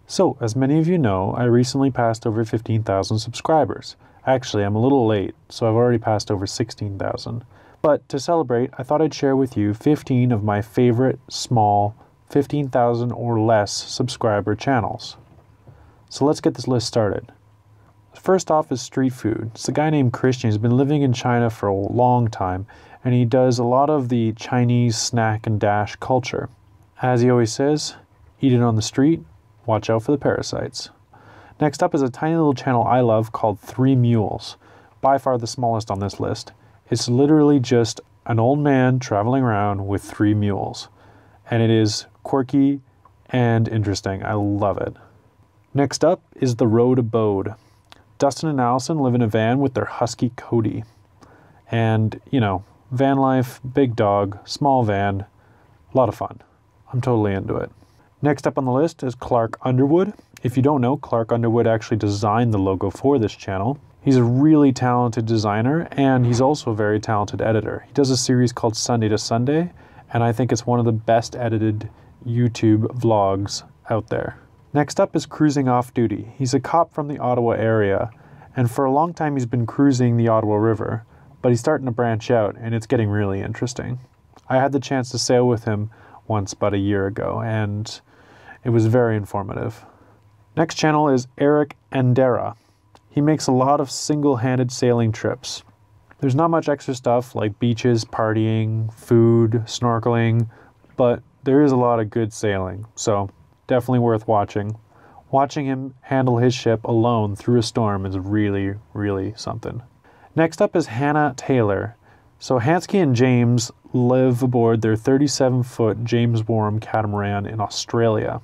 So, as many of you know, I recently passed over 15,000 subscribers. Actually, I'm a little late, so I've already passed over 16,000. But to celebrate, I thought I'd share with you 15 of my favorite small 15,000 or less subscriber channels. So let's get this list started. First off is street food. It's a guy named Christian. He's been living in China for a long time, and he does a lot of the Chinese snack and dash culture. As he always says, eat it on the street, watch out for the parasites. Next up is a tiny little channel I love called Three Mules, by far the smallest on this list. It's literally just an old man traveling around with three mules, and it is quirky and interesting. I love it. Next up is The Road Abode. Dustin and Allison live in a van with their husky Cody. And, van life, big dog, small van, a lot of fun. I'm totally into it. Next up on the list is Clark Underwood. If you don't know, Clark Underwood actually designed the logo for this channel. He's a really talented designer, and he's also a very talented editor. He does a series called Sunday to Sunday, and I think it's one of the best edited YouTube vlogs out there. Next up is Cruising Off Duty. He's a cop from the Ottawa area, and for a long time he's been cruising the Ottawa River, but he's starting to branch out, and it's getting really interesting. I had the chance to sail with him once about a year ago, and it was very informative. Next channel is Eric Andera. He makes a lot of single-handed sailing trips. There's not much extra stuff like beaches, partying, food, snorkeling, but there is a lot of good sailing, so definitely worth watching. Watching him handle his ship alone through a storm is really, really something. Next up is Hannah Taylor. So Hansky and James live aboard their 37-foot James Wareham catamaran in Australia.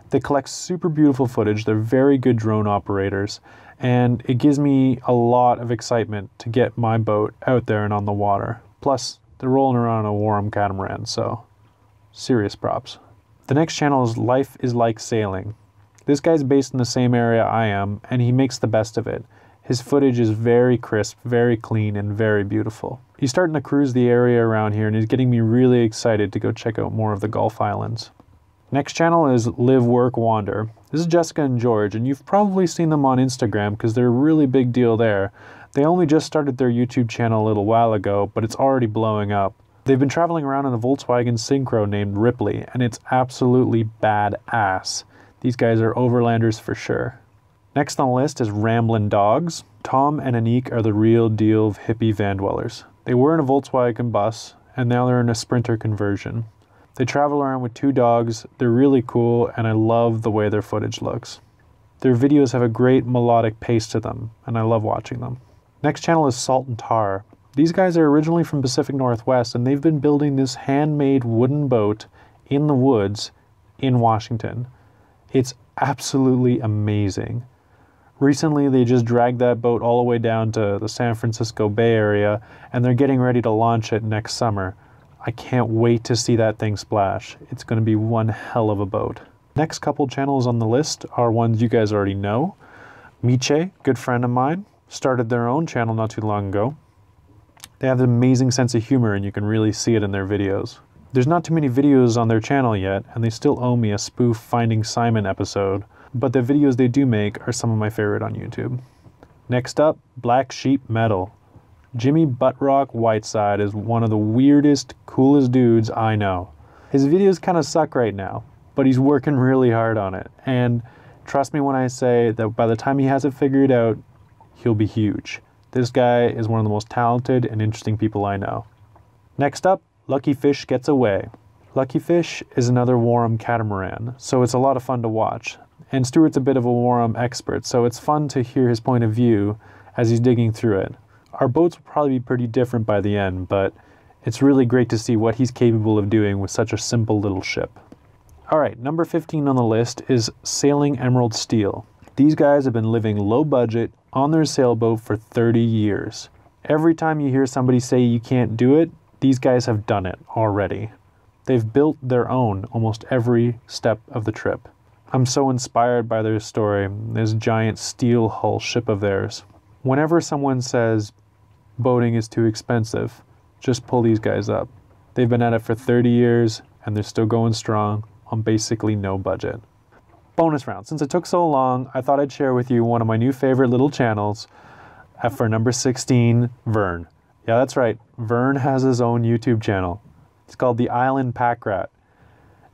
They collect super beautiful footage, they're very good drone operators, and it gives me a lot of excitement to get my boat out there and on the water. Plus, they're rolling around a Wareham catamaran, so serious props. The next channel is Life is Like Sailing. This guy's based in the same area I am, and he makes the best of it. His footage is very crisp, very clean, and very beautiful. He's starting to cruise the area around here, and he's getting me really excited to go check out more of the Gulf Islands. Next channel is Live, Work, Wander. This is Jessica and George, and you've probably seen them on Instagram because they're a really big deal there. They only just started their YouTube channel a little while ago, but it's already blowing up. They've been traveling around in a Volkswagen Syncro named Ripley, and it's absolutely badass. These guys are overlanders for sure. Next on the list is Ramblin' Dogs. Tom and Anique are the real deal hippie van dwellers. They were in a Volkswagen bus, and now they're in a Sprinter conversion. They travel around with two dogs, they're really cool, and I love the way their footage looks. Their videos have a great melodic pace to them, and I love watching them. Next channel is Salt and Tar. These guys are originally from Pacific Northwest, and they've been building this handmade wooden boat in the woods in Washington. It's absolutely amazing. Recently, they just dragged that boat all the way down to the San Francisco Bay Area, and they're getting ready to launch it next summer. I can't wait to see that thing splash. It's going to be one hell of a boat. Next couple channels on the list are ones you guys already know. Miche, good friend of mine, started their own channel not too long ago. They have an amazing sense of humor, and you can really see it in their videos. There's not too many videos on their channel yet, and they still owe me a spoof Finding Simon episode, but the videos they do make are some of my favorite on YouTube. Next up, Black Sheep Metal. Jimmy Buttrock Whiteside is one of the weirdest, coolest dudes I know. His videos kind of suck right now, but he's working really hard on it, and trust me when I say that by the time he has it figured out, he'll be huge. This guy is one of the most talented and interesting people I know. Next up, Lucky Fish Gets Away. Lucky Fish is another Wareham catamaran, so it's a lot of fun to watch. And Stuart's a bit of a Wareham expert, so it's fun to hear his point of view as he's digging through it. Our boats will probably be pretty different by the end, but it's really great to see what he's capable of doing with such a simple little ship. Alright, number 15 on the list is Sailing Emerald Steel. These guys have been living low budget on their sailboat for 30 years. Every time you hear somebody say you can't do it, these guys have done it already. They've built their own almost every step of the trip. I'm so inspired by their story, this giant steel hull ship of theirs. Whenever someone says boating is too expensive, just pull these guys up. They've been at it for 30 years and they're still going strong on basically no budget. Bonus round. Since it took so long, I thought I'd share with you one of my new favorite little channels. For number 16, Vern. Yeah, that's right. Vern has his own YouTube channel. It's called The Island Pack Rat.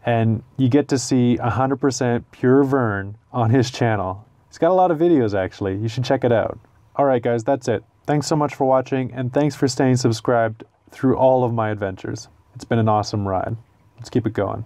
And you get to see 100% pure Vern on his channel. He's got a lot of videos, actually. You should check it out. All right, guys, that's it. Thanks so much for watching, and thanks for staying subscribed through all of my adventures. It's been an awesome ride. Let's keep it going.